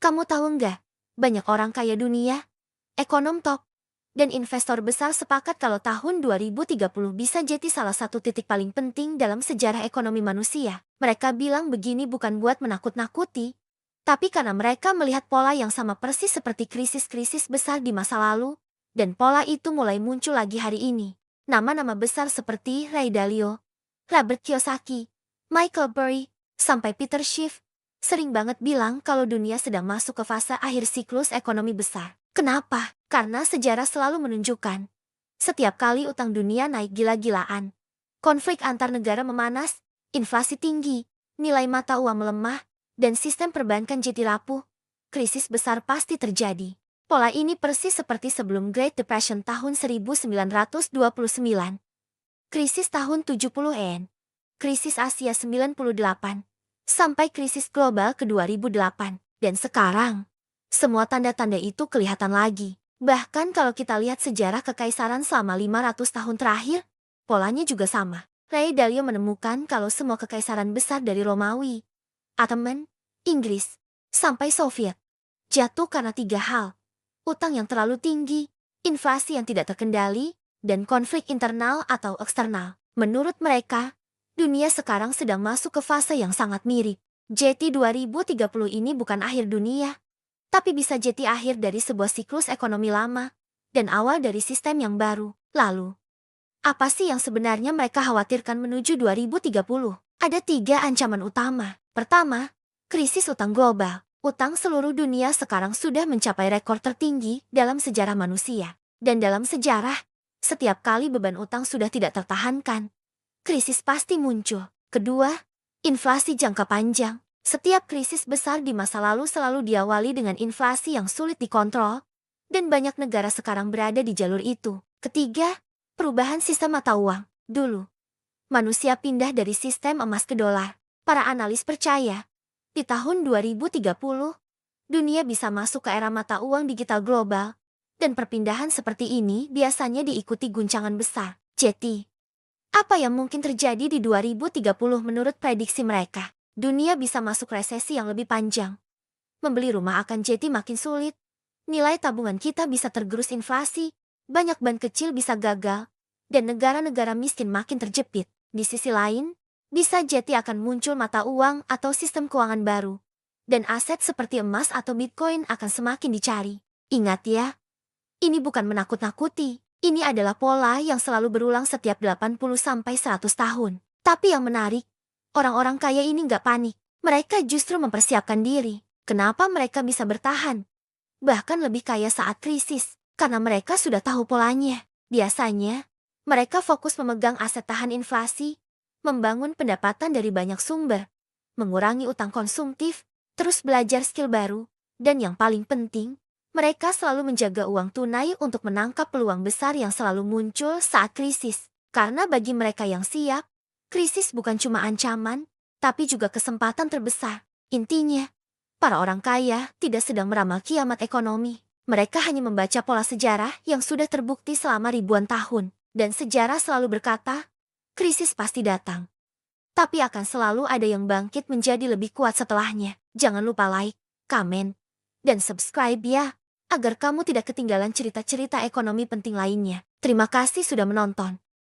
Kamu tahu nggak? Banyak orang kaya dunia, ekonom top, dan investor besar sepakat kalau tahun 2030 bisa jadi salah satu titik paling penting dalam sejarah ekonomi manusia. Mereka bilang begini bukan buat menakut-nakuti, tapi karena mereka melihat pola yang sama persis seperti krisis-krisis besar di masa lalu, dan pola itu mulai muncul lagi hari ini. Nama-nama besar seperti Ray Dalio, Robert Kiyosaki, Michael Burry, sampai Peter Schiff, sering banget bilang kalau dunia sedang masuk ke fase akhir siklus ekonomi besar. Kenapa? Karena sejarah selalu menunjukkan, setiap kali utang dunia naik gila-gilaan, konflik antar negara memanas, inflasi tinggi, nilai mata uang melemah, dan sistem perbankan jadi rapuh, krisis besar pasti terjadi. Pola ini persis seperti sebelum Great Depression tahun 1929, krisis tahun 70-an, krisis Asia 98, sampai krisis global ke 2008, dan sekarang, semua tanda-tanda itu kelihatan lagi. Bahkan kalau kita lihat sejarah kekaisaran selama 500 tahun terakhir, polanya juga sama. Ray Dalio menemukan kalau semua kekaisaran besar dari Romawi, Ottoman, Inggris, sampai Soviet, jatuh karena 3 hal. Utang yang terlalu tinggi, inflasi yang tidak terkendali, dan konflik internal atau eksternal. Menurut mereka, dunia sekarang sedang masuk ke fase yang sangat mirip. Jadi 2030 ini bukan akhir dunia, tapi bisa jadi akhir dari sebuah siklus ekonomi lama, dan awal dari sistem yang baru. Lalu, apa sih yang sebenarnya mereka khawatirkan menuju 2030? Ada 3 ancaman utama. Pertama, krisis utang global. Utang seluruh dunia sekarang sudah mencapai rekor tertinggi dalam sejarah manusia. Dan dalam sejarah, setiap kali beban utang sudah tidak tertahankan, krisis pasti muncul. Kedua, inflasi jangka panjang. Setiap krisis besar di masa lalu selalu diawali dengan inflasi yang sulit dikontrol, dan banyak negara sekarang berada di jalur itu. Ketiga, perubahan sistem mata uang. Dulu, manusia pindah dari sistem emas ke dolar. Para analis percaya, di tahun 2030, dunia bisa masuk ke era mata uang digital global, dan perpindahan seperti ini biasanya diikuti guncangan besar. Jadi, apa yang mungkin terjadi di 2030 menurut prediksi mereka? Dunia bisa masuk resesi yang lebih panjang. Membeli rumah akan jadi makin sulit. Nilai tabungan kita bisa tergerus inflasi. Banyak bank kecil bisa gagal. Dan negara-negara miskin makin terjepit. Di sisi lain, bisa jadi akan muncul mata uang atau sistem keuangan baru. Dan aset seperti emas atau Bitcoin akan semakin dicari. Ingat ya, ini bukan menakut-nakuti. Ini adalah pola yang selalu berulang setiap 80-100 tahun. Tapi yang menarik, orang-orang kaya ini nggak panik. Mereka justru mempersiapkan diri. Kenapa mereka bisa bertahan? Bahkan lebih kaya saat krisis. Karena mereka sudah tahu polanya. Biasanya, mereka fokus memegang aset tahan inflasi, membangun pendapatan dari banyak sumber, mengurangi utang konsumtif, terus belajar skill baru, dan yang paling penting, mereka selalu menjaga uang tunai untuk menangkap peluang besar yang selalu muncul saat krisis. Karena bagi mereka yang siap, krisis bukan cuma ancaman, tapi juga kesempatan terbesar. Intinya, para orang kaya tidak sedang meramal kiamat ekonomi. Mereka hanya membaca pola sejarah yang sudah terbukti selama ribuan tahun. Dan sejarah selalu berkata, krisis pasti datang. Tapi akan selalu ada yang bangkit menjadi lebih kuat setelahnya. Jangan lupa like, komen, dan subscribe ya, agar kamu tidak ketinggalan cerita-cerita ekonomi penting lainnya. Terima kasih sudah menonton.